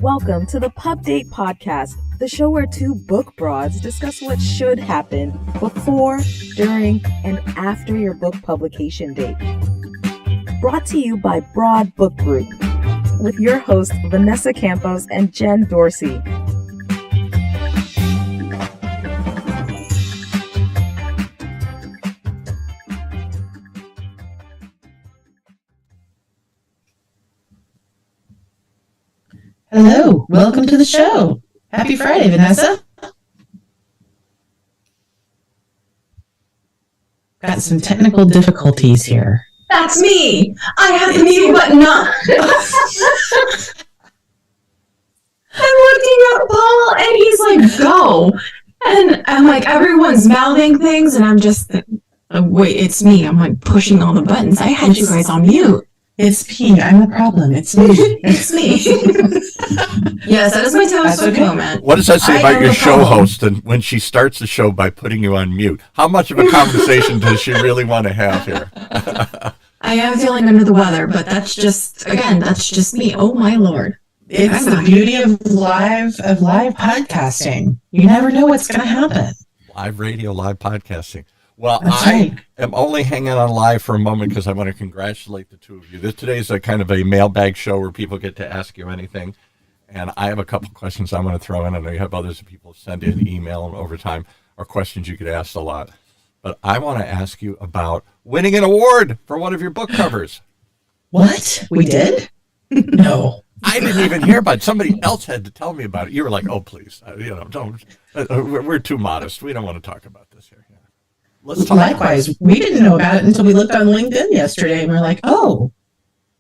Welcome to the Pub Date Podcast, the show where two book broads discuss what should happen before, during, and after your book publication date. Brought to you by Broad Book Group, with your hosts Vanessa Campos and Dorsey. Hello, welcome to the show. Happy Friday, Vanessa. Got some technical difficulties here. That's me. I have the mute button on. I'm looking at Paul and he's like, go. And I'm like, everyone's mouthing things and I'm just, wait, it's me. I'm like pushing all the buttons. I had you guys on mute. It's P. I'm the problem. It's me. It's me. Yes, that is my toast moment. What does that say about your show host and when she starts the show by putting you on mute? How much of a conversation does she really want to have here? I am feeling under the weather, but that's just me. Oh my Lord. It's the beauty of live podcasting. You never know what's going to happen. Live radio, live podcasting. Well, I am only hanging on live for a moment because I want to congratulate the two of you. Today is a kind of a mailbag show where people get to ask you anything. And I have a couple questions I want to throw in. I know you have others that people send in email over time or questions you get asked a lot. But I want to ask you about winning an award for one of your book covers. What? We did? No. I didn't even hear about it. Somebody else had to tell me about it. You were like, oh, please. Don't. We're too modest. We don't want to talk about this here. Likewise, we didn't know about it until we looked on LinkedIn yesterday and we're like, oh,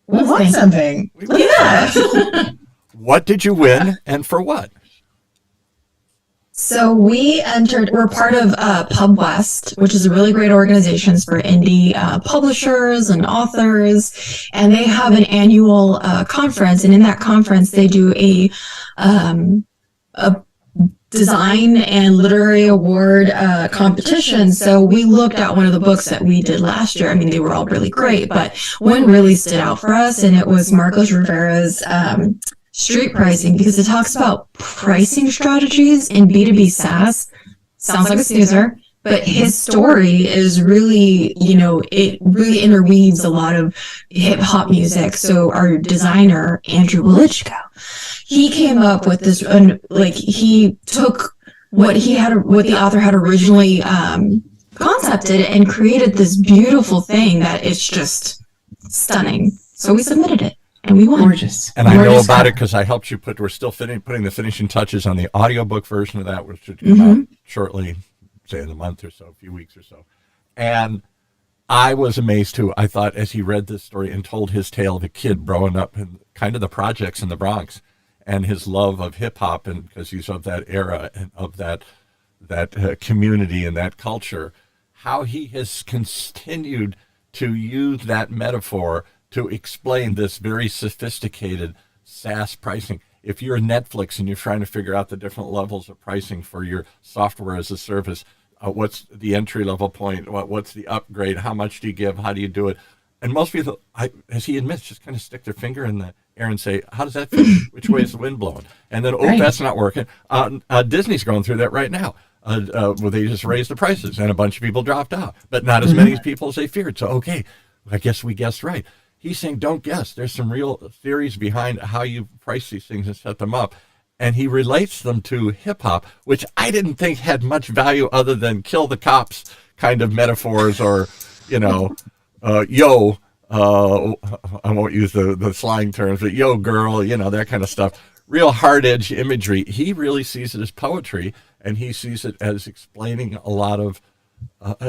we won something. Yeah. What did you win and for what? So we're part of Pub West, which is a really great organization for indie publishers and authors. And they have an annual conference. And in that conference, they do a design and literary award competition. So we looked at one of the books that we did last year. I mean, they were all really great, but one really stood out for us, and it was Marcos Rivera's Street Pricing, because it talks about pricing strategies in B2B SaaS. Sounds like a snoozer, but his story is really, it really interweaves a lot of hip hop music. So our designer, Andrew Wilichko, he came up with this, he took what the author had originally concepted and created this beautiful thing that it's just stunning. So we submitted it and we won. Gorgeous. And I know about it because I helped you we're still putting the finishing touches on the audiobook version of that, which should come out shortly, say in a month or so, a few weeks or so. And I was amazed too. I thought as he read this story and told his tale of a kid growing up in kind of the projects in the Bronx, and his love of hip hop, and because he's of that era and of that community and that culture, how he has continued to use that metaphor to explain this very sophisticated SaaS pricing. If you're Netflix and you're trying to figure out the different levels of pricing for your software as a service, what's the entry level point? What's the upgrade? How much do you give? How do you do it? And most people, as he admits, just kind of stick their finger in the air and say, how does that feel? Which way is the wind blowing? And then, that's not working. Disney's going through that right now. Where they just raised the prices and a bunch of people dropped out, but not as many people as they feared. So, I guess we guessed right. He's saying, don't guess. There's some real theories behind how you price these things and set them up. And he relates them to hip hop, which I didn't think had much value other than kill the cops kind of metaphors or, yo, I won't use the slang terms, but yo, girl, that kind of stuff. Real hard-edged imagery. He really sees it as poetry, and he sees it as explaining a lot of,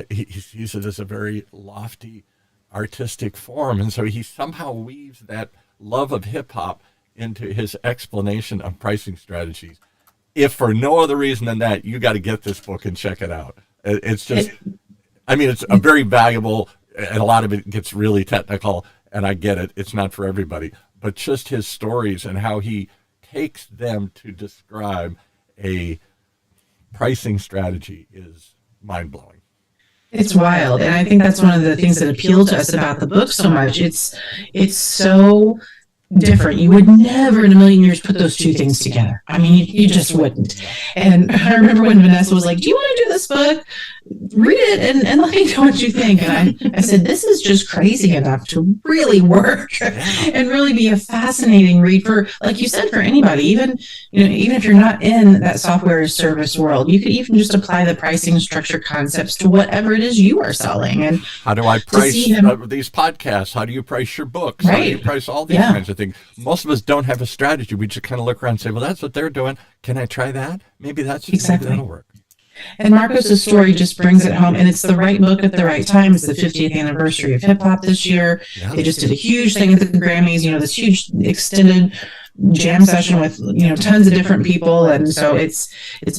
he sees it as a very lofty artistic form. And so he somehow weaves that love of hip-hop into his explanation of pricing strategies. If for no other reason than that, you got to get this book and check it out. It's just, it's a very valuable, and a lot of it gets really technical, and I get it. It's not for everybody. But just his stories and how he takes them to describe a pricing strategy is mind-blowing. It's wild. And I think that's one of the things that appealed to us about the book so much. It's so different. You would never in a million years put those two things together. I mean, you just wouldn't. And I remember when Vanessa was like, do you want to do this book? Read it and let me know what you think. And I said, this is just crazy enough to really work and really be a fascinating read for, like you said, for anybody, even if you're not in that software as service world, you could even just apply the pricing structure concepts to whatever it is you are selling. And how do I price these podcasts? How do you price your books? How do you price all these kinds of things? Most of us don't have a strategy. We just kind of look around and say, well, that's what they're doing. Can I try that? Maybe maybe that'll work. And Marcos's story just brings it home, and it's the right book at the right time. It's the 50th anniversary of hip hop this year. Yeah. They just did a huge thing at the Grammys, this huge extended jam session with tons of different people, and so it's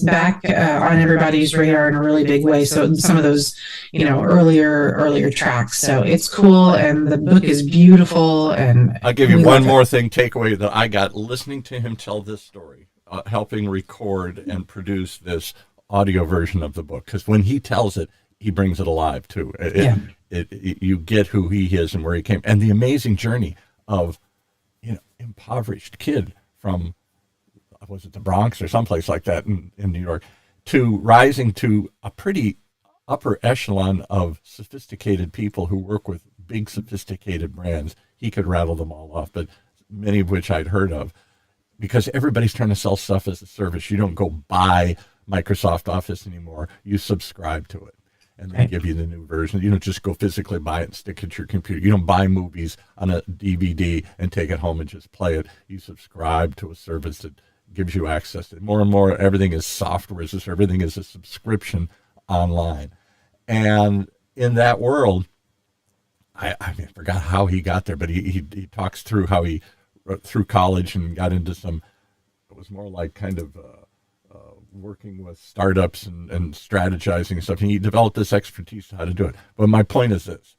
back on everybody's radar in a really big way. So some of those earlier tracks. So it's cool, and the book is beautiful. And I'll give you one more takeaway that I got listening to him tell this story, helping record and produce this audio version of the book, because when he tells it, he brings it alive too. You get who he is and where he came, and the amazing journey of impoverished kid from, was it the Bronx or someplace like that in New York, to rising to a pretty upper echelon of sophisticated people who work with big sophisticated brands. He could rattle them all off, but many of which I'd heard of, because everybody's trying to sell stuff as a service. You don't go buy Microsoft Office anymore. You subscribe to it, and they give you the new version. You don't just go physically buy it and stick it to your computer. You don't buy movies on a DVD and take it home and just play it. You subscribe to a service that gives you access to it. More and more, everything is software. Everything is a subscription online. And in that world, I forgot how he got there, but he talks through how he, through college, and got into some, it was more like kind of working with startups and strategizing and stuff. And he developed this expertise how to do it. But my point is this: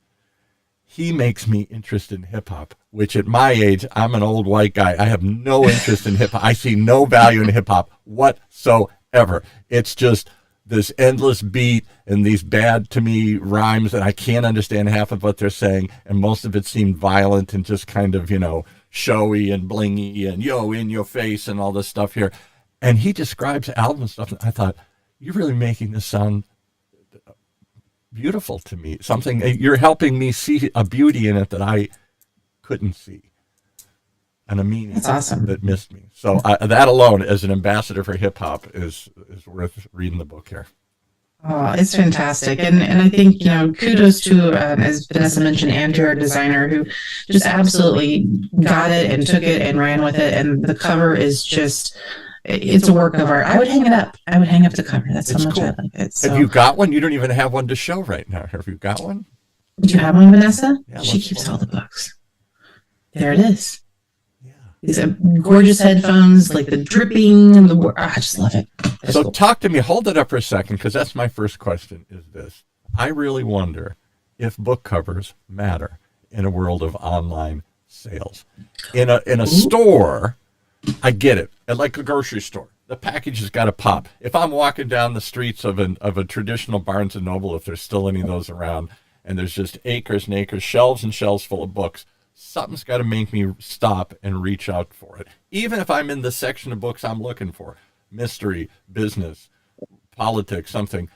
he makes me interested in hip hop, which at my age, I'm an old white guy. I have no interest in hip hop. I see no value in hip hop whatsoever. It's just this endless beat and these bad, to me, rhymes, and I can't understand half of what they're saying. And most of it seemed violent and just kind of, showy and blingy and in your face and all this stuff here. And he describes album stuff, and I thought, you're really making this sound beautiful to me. Something, you're helping me see a beauty in it that I couldn't see, and a meaning that missed me. So that alone, as an ambassador for hip hop, is worth reading the book here. Oh, it's fantastic. And I think, kudos to, as Vanessa mentioned, Andrew, our designer, who just absolutely got it and took it and ran with it. And the cover is just, it's a work of art. I would hang it up. I would hang up the cover. That's how much cool. I like it. So. Have you got one? You don't even have one to show right now. Have you got one? Do you have one, Vanessa? Yeah, she keeps all the books. There it is. Yeah. These are gorgeous headphones, like the dripping and I just love it. That's so cool. Talk to me. Hold it up for a second, because that's my first question is this. I really wonder if book covers matter in a world of online sales. In a store, I get it. Like a grocery store, the package has got to pop. If I'm walking down the streets of a traditional Barnes and Noble, if there's still any of those around, and there's just acres and acres, shelves and shelves full of books, something's got to make me stop and reach out for it. Even if I'm in the section of books I'm looking for, mystery, business, politics, something,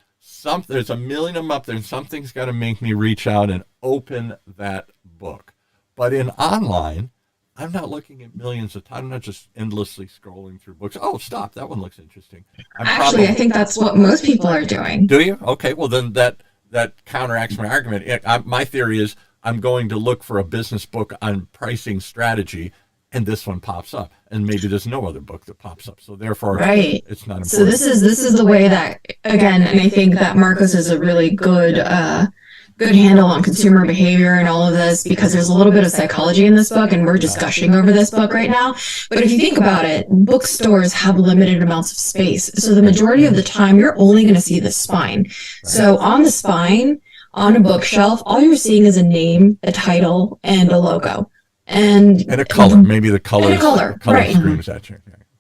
there's a million of them up there, and something's got to make me reach out and open that book. But in online, I'm not looking at millions of times. I'm not just endlessly scrolling through books. Oh, stop. That one looks interesting. I think that's what most people are doing. Do you? Okay. Well, then that counteracts my argument. My theory is I'm going to look for a business book on pricing strategy, and this one pops up. And maybe there's no other book that pops up. So therefore, it's not important. So this is the way that, again, and I think that Marcos is a really good handle on consumer behavior and all of this, because there's a little bit of psychology in this book, and we're just gushing over this book right now. But if you think about it, bookstores have limited amounts of space. So the majority of the time, you're only going to see the spine. So on the spine, on a bookshelf, all you're seeing is a name, a title, and a logo. And a color. Maybe the color right. screams at you.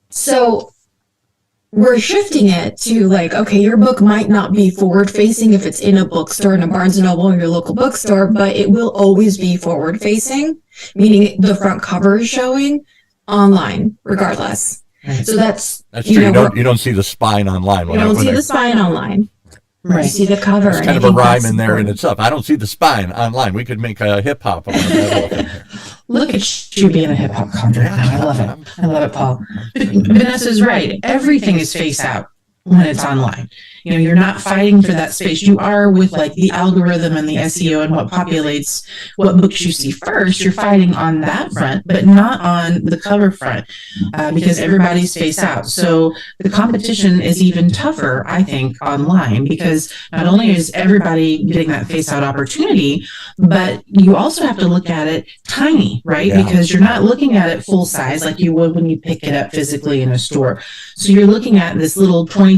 So we're shifting it to like, okay, your book might not be forward facing if it's in a bookstore, in a Barnes & Noble or your local bookstore, but it will always be forward facing. meaning the front cover is showing online regardless. Right. So that's true. You don't see the spine online. You don't see the spine online. Right. You see the cover. There's kind of a rhyme in there in itself. I don't see the spine online. We could make a hip hop. Look at you being a hip hop convert. I love it. I love it, Paul. Vanessa's right. Everything is face out when it's online. You're not fighting for that space. You are with like the algorithm and the SEO and what populates what books you see first. You're fighting on that front, but not on the cover front because everybody's face out. So the competition is even tougher, I think, online because not only is everybody getting that face out opportunity, but you also have to look at it tiny, right? Yeah. Because you're not looking at it full size like you would when you pick it up physically in a store. So you're looking at this little 30%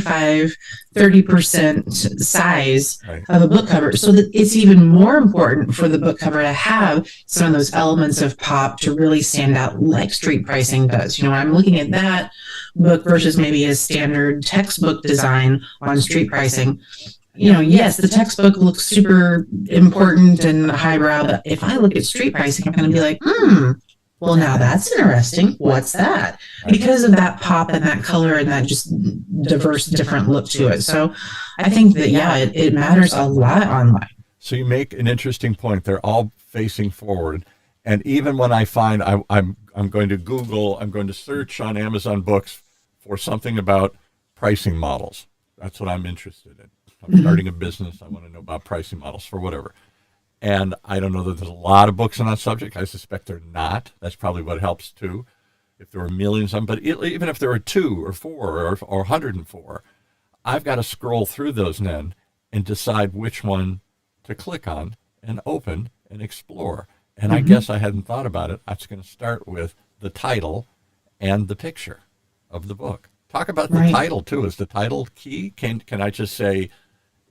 size of a book cover, so that it's even more important for the book cover to have some of those elements of pop to really stand out like street pricing does. I'm looking at that book versus maybe a standard textbook design on street pricing. Yes, the textbook looks super important and highbrow, but if I look at street pricing, I'm going to be like, well, now that's interesting. What's that? Because of that pop and that color and that just diverse, different look to it. So I think that, it matters a lot online. So you make an interesting point. They're all facing forward. And even when I find I'm going to Google, I'm going to search on Amazon Books for something about pricing models. That's what I'm interested in. I'm starting a business. I want to know about pricing models for whatever. And I don't know that there's a lot of books on that subject. I suspect they're not. That's probably what helps too. If there were millions of them, but even if there were 2 or 4 or 104, I've got to scroll through those then and decide which one to click on and open and explore. And I guess I hadn't thought about it. I was going to start with the title and the picture of the book. Talk about the title too. Is the title key? Can I just say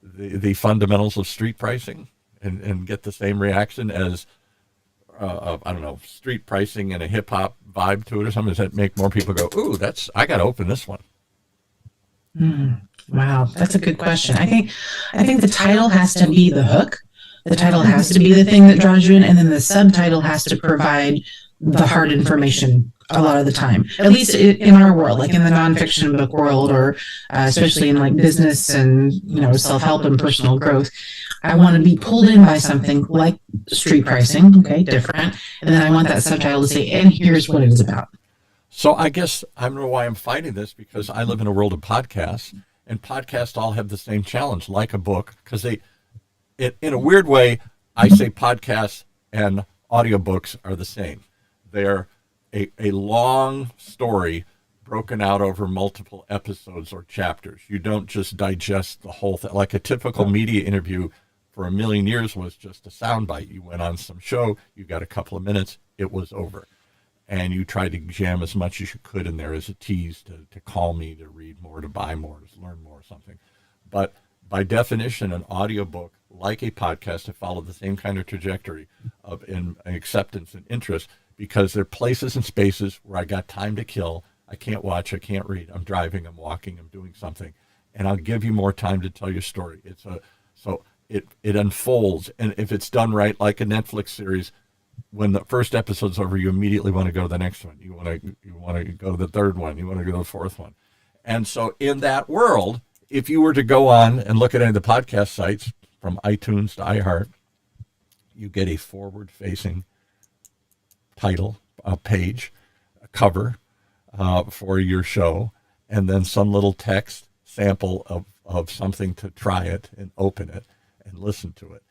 the fundamentals of street pricing? And get the same reaction as, I don't know, street pricing and a hip hop vibe to it or something? Does that make more people go, ooh, I got to open this one? Wow, that's a good question. I think the title has to be the hook. The title has to be the thing that draws you in, and then the subtitle has to provide the hard information a lot of the time, at least in our world, like in the nonfiction book world, or especially in like business and self-help and personal growth. I want to be pulled in by something like street pricing, okay, different, and then I want that subtitle to say, and here's what it is about. So I guess I don't know why I'm fighting this, because I live in a world of podcasts, and podcasts all have the same challenge, like a book, because in a weird way, I say podcasts and audiobooks are the same. They're a long story broken out over multiple episodes or chapters. You don't just digest the whole thing. Like a typical media interview for a million years was just a soundbite. You went on some show, you got a couple of minutes, it was over. And you tried to jam as much as you could in there as a tease to call me, to read more, to buy more, to learn more or something. But by definition, an audiobook, like a podcast, to follow the same kind of trajectory of in acceptance and interest, because there are places and spaces where I got time to kill. I can't watch, I can't read. I'm driving, I'm walking, I'm doing something. And I'll give you more time to tell your story. It unfolds. And if it's done right, like a Netflix series, when the first episode's over, you immediately want to go to the next one. You want to go to the third one. You want to go to the fourth one. And so in that world, if you were to go on and look at any of the podcast sites, from iTunes to iHeart, you get a forward-facing title, a page, a cover for your show, and then some little text sample of something to try it and open it and listen to it.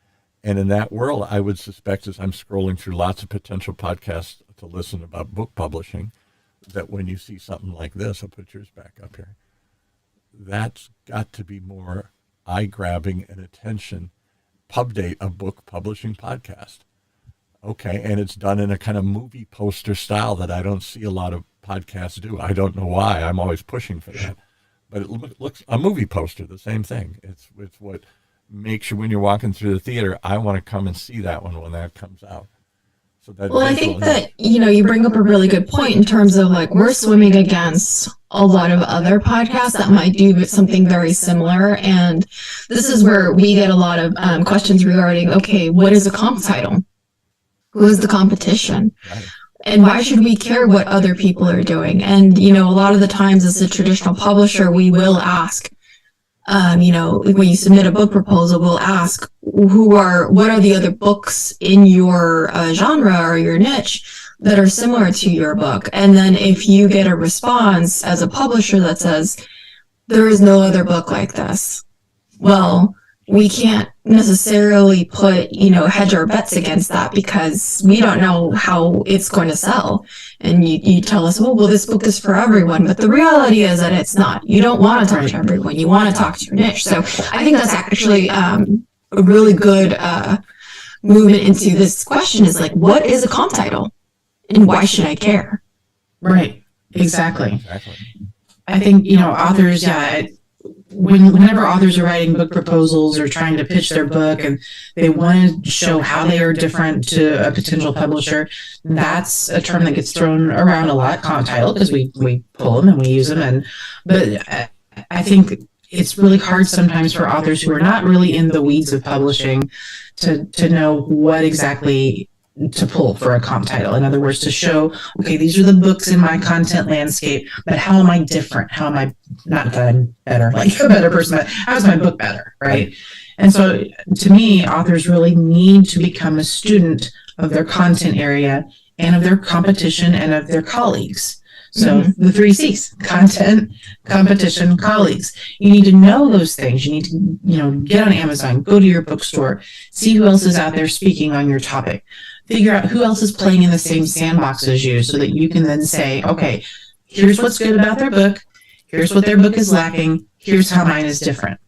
And in that world, I would suspect, as I'm scrolling through lots of potential podcasts to listen about book publishing, that when you see something like this, I'll put yours back up here, that's got to be more eye-grabbing and attention. Pub Date, a book publishing podcast. Okay, and it's done in a kind of movie poster style that I don't see a lot of podcasts do. I don't know why. I'm always pushing for that. But it looks, a movie poster, the same thing. It's what makes you, when you're walking through the theater, I want to come and see that one when that comes out. So that I think that, you bring up a really good point in terms of like, we're swimming against a lot of other podcasts that might do something very similar. And this is where we get a lot of questions regarding, okay, what is a comp title? Who is the competition? Right. And why should we care what other people are doing? And, you know, a lot of the times as a traditional publisher, we will ask, you know, when you submit a book proposal, we'll ask what are the other books in your genre or your niche that are similar to your book? And then if you get a response as a publisher that says, there is no other book like this, well, we can't necessarily hedge our bets against that because we don't know how it's going to sell. And you tell us, well, this book is for everyone. But the reality is that it's not. You don't want to talk to everyone. You want to talk to your niche. So I think that's actually a really good movement into this question is like, what is a comp title? And why should I care? Right. Exactly. I think, authors, whenever authors are writing book proposals or trying to pitch their book and they want to show how they are different to a potential publisher, that's a term that gets thrown around a lot, comp title, because we pull them and we use them. But I think it's really hard sometimes for authors who are not really in the weeds of publishing to know what exactly to pull for a comp title. In other words, to show, okay, these are the books in my content landscape, but how am I different? How am I, not that I'm better, like a better person, but how is my book better, right? And so to me, authors really need to become a student of their content area and of their competition and of their colleagues. So the 3 C's: content, competition, colleagues. You need to know those things. You need to, get on Amazon, go to your bookstore, see who else is out there speaking on your topic. Figure out who else is playing in the same sandbox as you so that you can then say, okay, here's what's good about their book. Here's what their book is lacking. Here's how mine is different.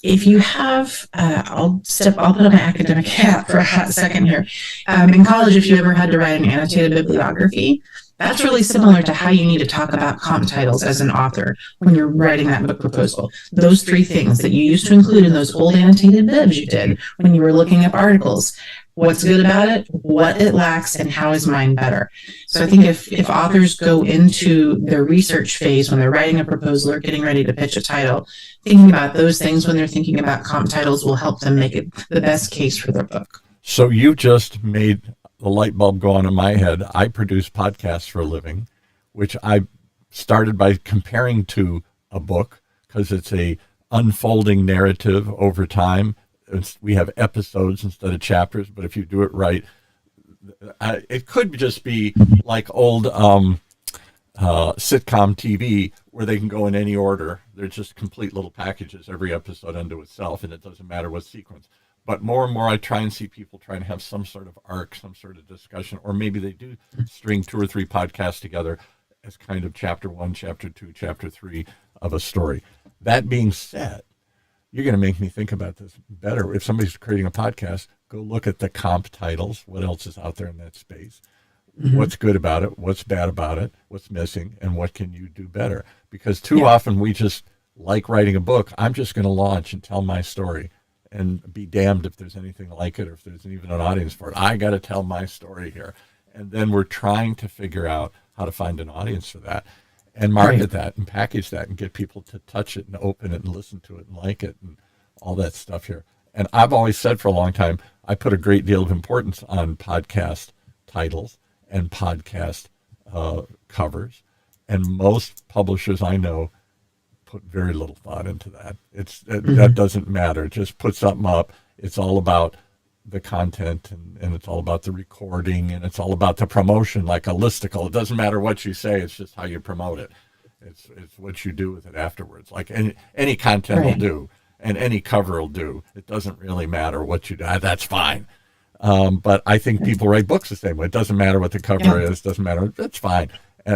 If you have, I'll put on my academic hat for a hot second here. In college, if you ever had to write an annotated bibliography, that's really similar to how you need to talk about comp titles as an author when you're writing that book proposal. Those 3 things that you used to include in those old annotated bibs you did when you were looking up articles. What's good about it, what it lacks, and how is mine better? So I think if authors go into their research phase when they're writing a proposal or getting ready to pitch a title, thinking about those things when they're thinking about comp titles will help them make it the best case for their book. So you just made the light bulb go on in my head. I produce podcasts for a living, which I started by comparing to a book because it's a unfolding narrative over time. We have episodes instead of chapters, but if you do it right, it could just be like old sitcom TV where they can go in any order. They're just complete little packages, every episode unto itself, and it doesn't matter what sequence. But more and more I try and see people trying to have some sort of arc, some sort of discussion, or maybe they do string 2 or 3 podcasts together as kind of chapter 1, chapter 2, chapter 3 of a story. That being said, you're going to make me think about this better. If somebody's creating a podcast, go look at the comp titles. What else is out there in that space? What's good about it? What's bad about it? What's missing? And what can you do better? Because too often we just like writing a book. I'm just going to launch and tell my story and be damned if there's anything like it or if there's even an audience for it. I got to tell my story here. And then we're trying to figure out how to find an audience for that and market that and package that and get people to touch it and open it and listen to it and like it and all that stuff here. And I've always said for a long time, I put a great deal of importance on podcast titles and podcast covers. And most publishers I know put very little thought into that. That doesn't matter. Just put something up. It's all about the content and it's all about the recording and it's all about the promotion, like a listicle. It doesn't matter what you say. It's just how you promote it. It's what you do with it afterwards. Like any content will do and any cover will do. It doesn't really matter what you do. That's fine. But I think people write books the same way. It doesn't matter what the cover is. Doesn't matter. That's fine.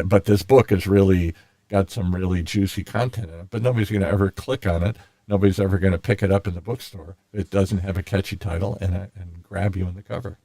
But this book has really got some really juicy content in it. But nobody's going to ever click on it. Nobody's ever going to pick it up in the bookstore. It doesn't have a catchy title and grab you in the cover.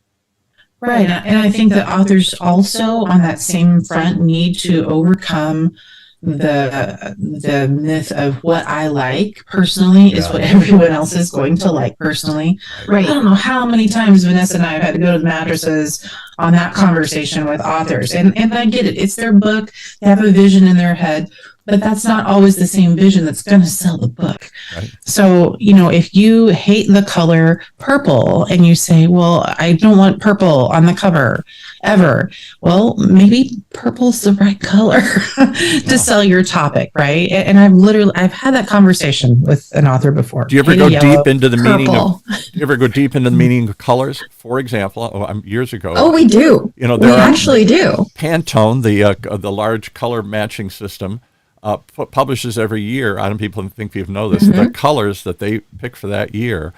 Right. And I think that authors also on that same front need to overcome the myth of what I like personally is what everyone else is going to like personally. Right. I don't know how many times Vanessa and I have had to go to the mattresses on that conversation with authors. And I get it. It's their book. They have a vision in their head. but that's not always the same vision that's going to sell the book. Right. So, if you hate the color purple and you say, well, I don't want purple on the cover ever. Well, maybe purple's the right color to sell your topic, right? And I've had that conversation with an author before. Do you ever go deep into the meaning of? Do you ever go deep into the meaning of colors? For example, years ago. Oh, we do. We actually do. Pantone, the large color matching system, publishes every year. I don't people think people know this. The colors that they pick for that year,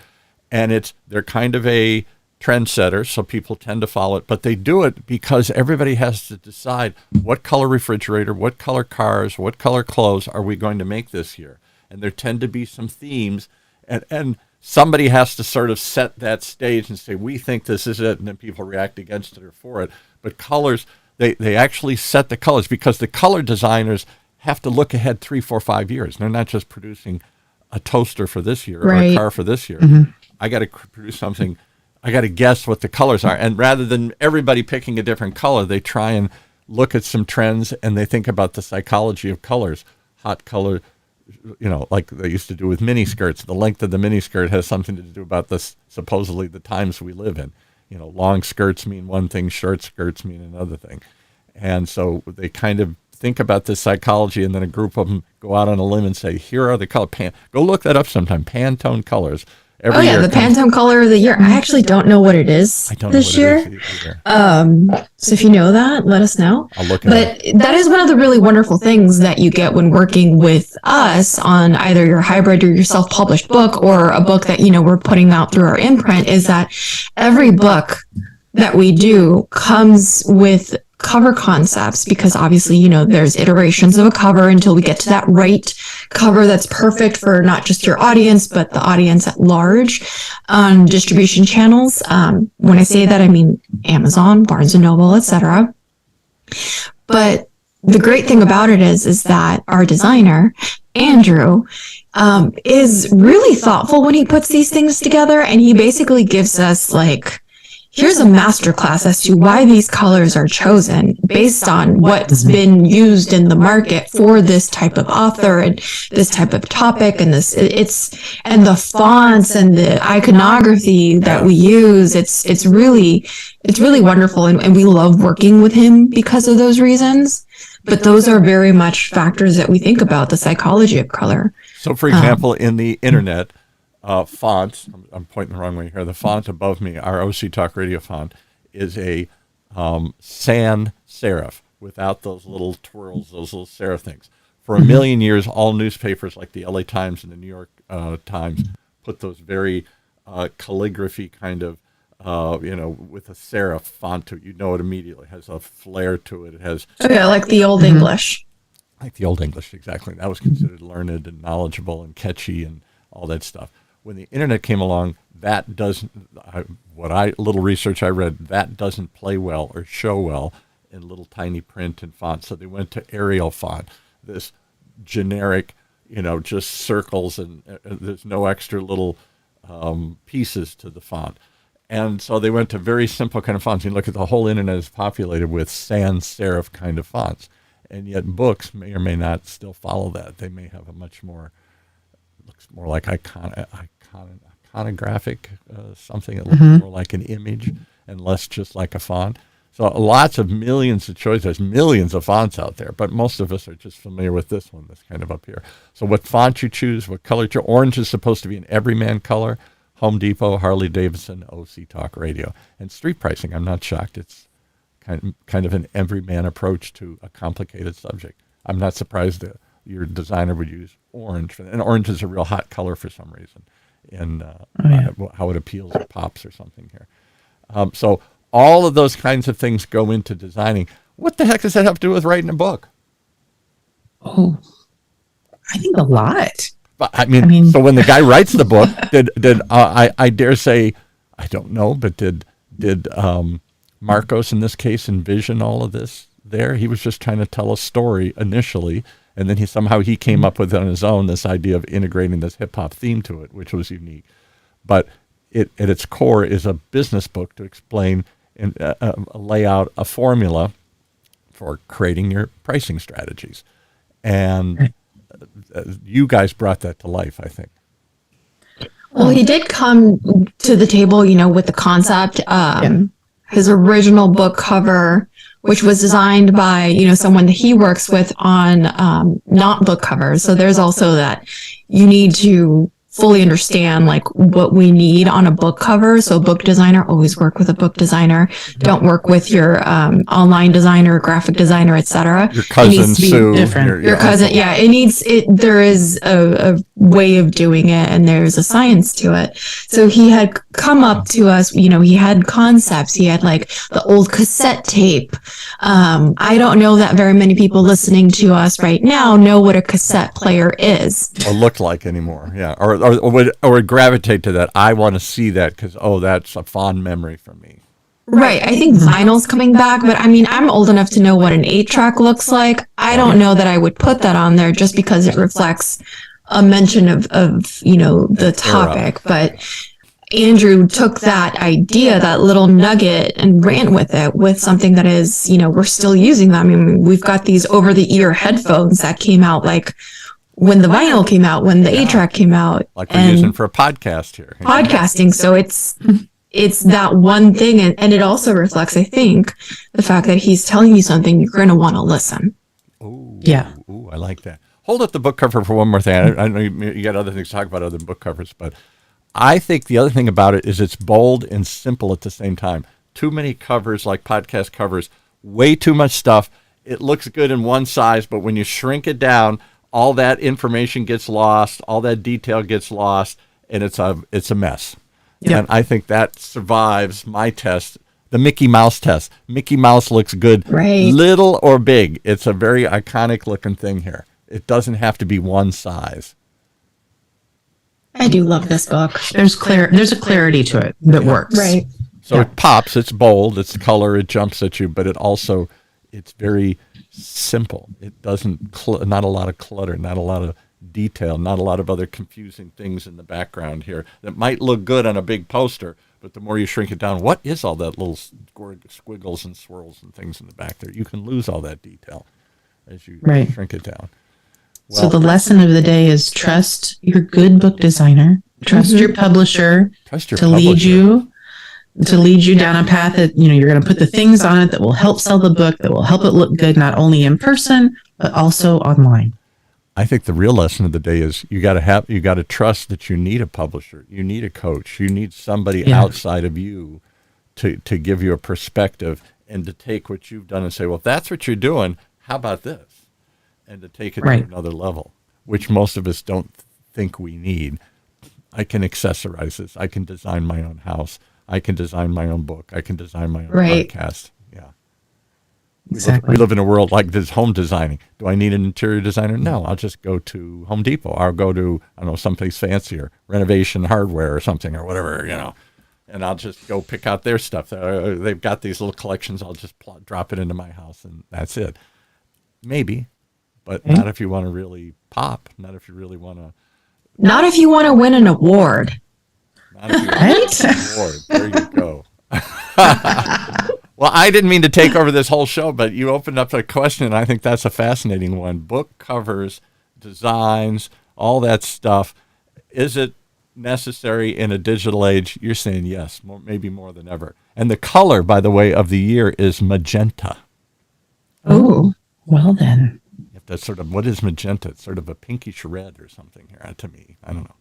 and they're kind of a trendsetter, so people tend to follow it. But they do it because everybody has to decide what color refrigerator, what color cars, what color clothes are we going to make this year. And there tend to be some themes, and somebody has to sort of set that stage and say, we think this is it, and then people react against it or for it. But colors, they actually set the colors because the color designers have to look ahead 3, 4, 5 years. They're not just producing a toaster for this year or a car for this year. I got to produce something. I got to guess what the colors are. And rather than everybody picking a different color, they try and look at some trends and they think about the psychology of colors. Hot color, like they used to do with miniskirts. The length of the miniskirt has something to do about supposedly the times we live in. Long skirts mean one thing, short skirts mean another thing. And so they kind of think about this psychology, and then a group of them go out on a limb and say, here are the color. Go look that up sometime. Pantone colors. Every year the Pantone color of the year. I actually don't know what it is this year. So if you know that, let us know. I'll look it up. But that is one of the really wonderful things that you get when working with us on either your hybrid or your self-published book or a book that, we're putting out through our imprint, is that every book that we do comes with cover concepts, because obviously, there's iterations of a cover until we get to that right cover that's perfect for not just your audience, but the audience at large on distribution channels. When I say that, I mean Amazon, Barnes & Noble, etc. But the great thing about it is that our designer, Andrew, is really thoughtful when he puts these things together, and he basically gives us here's a masterclass as to why these colors are chosen based on what's been used in the market for this type of author and this type of topic, and and the fonts and the iconography that we use. It's really wonderful, and we love working with him because of those reasons. But those are very much factors that we think about, the psychology of color. So, for example, in the internet, fonts, I'm pointing the wrong way here. The font above me, our OC Talk Radio font, is a sans serif without those little twirls, those little serif things. For a million years, all newspapers like the LA Times and the New York Times put those very calligraphy kind of, with a serif font to it. You know it immediately. It has a flair to it. It has... like the Old English. Like the Old English, exactly. That was considered learned and knowledgeable and catchy and all that stuff. When the internet came along, that doesn't, little research I read, that doesn't play well or show well in little tiny print and font. So they went to Arial font, this generic, just circles, and there's no extra little pieces to the font. And so they went to very simple kind of fonts. You look at the whole internet is populated with sans serif kind of fonts. And yet books may or may not still follow that. They may have a much more, looks more like iconographic, something that looks more like an image and less just like a font. So lots of millions of choices. There's millions of fonts out there, but most of us are just familiar with this one that's kind of up here. So what font you choose, what color you choose. Orange is supposed to be an everyman color. Home Depot, Harley Davidson, OC Talk Radio. And street pricing, I'm not shocked. It's kind of an everyman approach to a complicated subject. I'm not surprised that your designer would use orange, and orange is a real hot color for some reason, and how it appeals or pops or something here. So all of those kinds of things go into designing. What the heck does that have to do with writing a book? Oh, I think a lot. But I mean, so when the guy writes the book, I dare say, I don't know, but did Marcos in this case envision all of this there? He was just trying to tell a story initially, and then he came up with on his own this idea of integrating this hip hop theme to it, which was unique. But it at its core is a business book to explain and lay out a formula for creating your pricing strategies. And you guys brought that to life, I think. Well, he did come to the table, with the concept. His original book cover, which was designed by, someone that he works with on not book covers. So there's also that you need to fully understand like what we need on a book cover. So book designer, always work with a book designer. Don't work with your online designer, graphic designer, etc. Your cousin Sue. Different. Your cousin, yeah. There is a way of doing it, and there's a science to it. So he had come up to us, he had concepts. He had like the old cassette tape. I don't know that very many people listening to us right now know what a cassette player is. Or look like anymore, yeah. Or would gravitate to that. I want to see that because, that's a fond memory for me. Right. I think vinyl's coming back, but I'm old enough to know what an 8-track looks like. I don't know that I would put that on there just because it reflects a mention of the topic. But Andrew took that idea, that little nugget, and ran with it with something that is, we're still using them. We've got these over-the-ear headphones that came out like when the vinyl came out, when the 8-track came out. Like we're using for a podcast here. Podcasting. So it's that one thing. And it also reflects, I think, the fact that he's telling you something you're going to want to listen. Ooh, yeah. Ooh, I like that. Hold up the book cover for one more thing. I know you got other things to talk about other than book covers, but I think the other thing about it is it's bold and simple at the same time. Too many covers, like podcast covers, way too much stuff. It looks good in one size, but when you shrink it down, all that information gets lost, all that detail gets lost, and it's a mess. Yep. And I think that survives my test, the Mickey Mouse test. Mickey Mouse looks good, right. Little or big. It's a very iconic looking thing here. It doesn't have to be one size. I do love this book. There's a clarity to it that works. Right. So it pops, it's bold, it's color, it jumps at you, but it's very simple. It doesn't, not a lot of clutter, not a lot of detail, not a lot of other confusing things in the background here that might look good on a big poster, but the more you shrink it down, what is all that little squiggles and swirls and things in the back there? You can lose all that detail as you shrink it down. Well, so the lesson of the day is trust your good book designer, trust your publisher lead you down a path that, you're going to put the things on it that will help sell the book, that will help it look good, not only in person, but also online. I think the real lesson of the day is you got to trust that you need a publisher, you need a coach, you need somebody outside of you to give you a perspective and to take what you've done and say, well, if that's what you're doing, how about this? And to take it to another level, which most of us don't think we need. I can accessorize this. I can design my own house. I can design my own book. I can design my own podcast. Yeah. Exactly. We live in a world like this, home designing. Do I need an interior designer? No, I'll just go to Home Depot. I'll go to, someplace fancier, Renovation Hardware or something or whatever, and I'll just go pick out their stuff. They've got these little collections. I'll just drop it into my house and that's it. Maybe, but not if you want to really pop. Not if you really want to. Not if you want to win an award. Not if you want to win an award. There you go. Well, I didn't mean to take over this whole show, but you opened up a question, and I think that's a fascinating one. Book covers, designs, all that stuff. Is it necessary in a digital age? You're saying yes, maybe more than ever. And the color, by the way, of the year is magenta. Oh, well then. If that's sort of, what is magenta? It's sort of a pinkish red or something here to me. I don't know.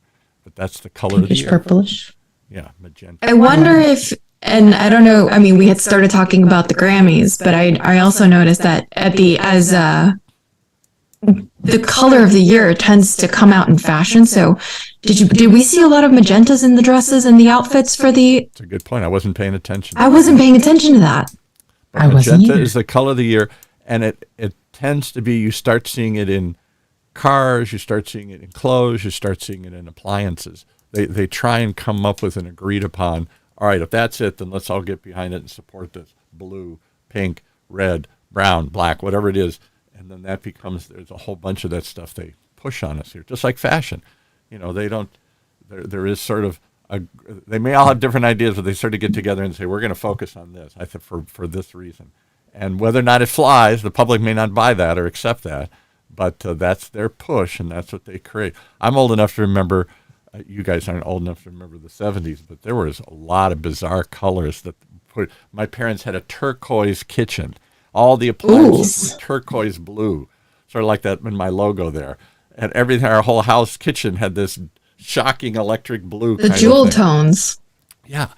But that's the color pinkish, of the year. Purplish. Yeah, magenta. I wonder if, and I don't know, we had started talking about the Grammys, but I also noticed that the color of the year tends to come out in fashion. So did we see a lot of magentas in the dresses and the outfits for the... It's a good point. I wasn't paying attention. I wasn't paying attention to that. But magenta is the color of the year, and it tends to be, you start seeing it in cars, you start seeing it in clothes, you start seeing it in appliances. They try and come up with an agreed upon, all right, if that's it, then let's all get behind it and support this. Blue, pink, red, brown, black, whatever it is. And then that becomes, there's a whole bunch of that stuff they push on us here, just like fashion. There is sort of, they may all have different ideas, but they sort of get together and say, we're going to focus on this, I think, for this reason. And whether or not it flies, the public may not buy that or accept that, But that's their push, and that's what they create. I'm old enough to remember, you guys aren't old enough to remember the 70s, but there was a lot of bizarre colors that my parents had a turquoise kitchen. All the appliances were turquoise blue, sort of like that in my logo there. And everything, our whole house kitchen had this shocking electric blue. The jewel tones. Yeah.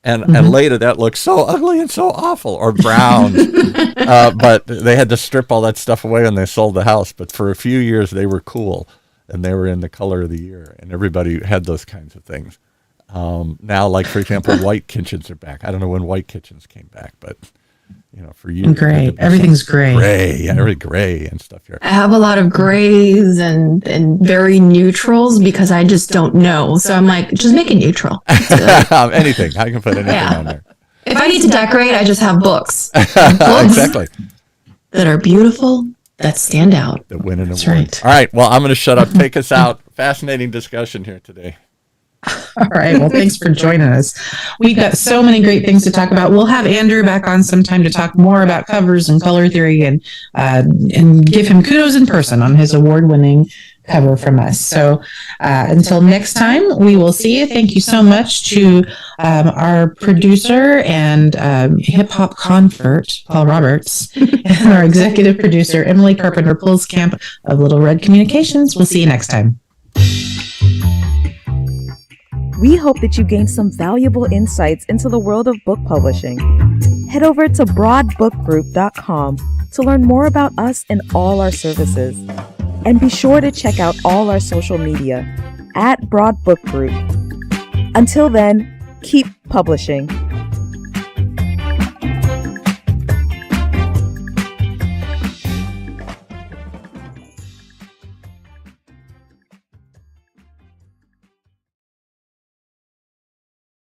And later that looked so ugly and so awful, or brown. But they had to strip all that stuff away when they sold the house. But for a few years they were cool, and they were in the color of the year, and everybody had those kinds of things. Now, like, for example, white kitchens are back. I don't know when white kitchens came back, but for years. And gray. Everything's gray. Gray, every gray and stuff here. I have a lot of grays and very neutrals because I just don't know. So I'm like, just make it neutral. Anything. I can put anything on there. If I need to decorate, I just have books. Exactly. That are beautiful, that stand out. That win an award. Right. All right. Well, I'm going to shut up. Take us out. Fascinating discussion here today. All right. Well, thanks for joining us. We've got so many great things to talk about. We'll have Andrew back on sometime to talk more about covers and color theory and give him kudos in person on his award-winning cover from us. So until next time, we will see you. Thank you so much to our producer and hip-hop convert, Paul Roberts, and our executive producer, Emily Carpenter-Pulskamp of Little Red Communications. We'll see you next time. We hope that you gained some valuable insights into the world of book publishing. Head over to broadbookgroup.com to learn more about us and all our services. And be sure to check out all our social media at Broad Book Group. Until then, keep publishing.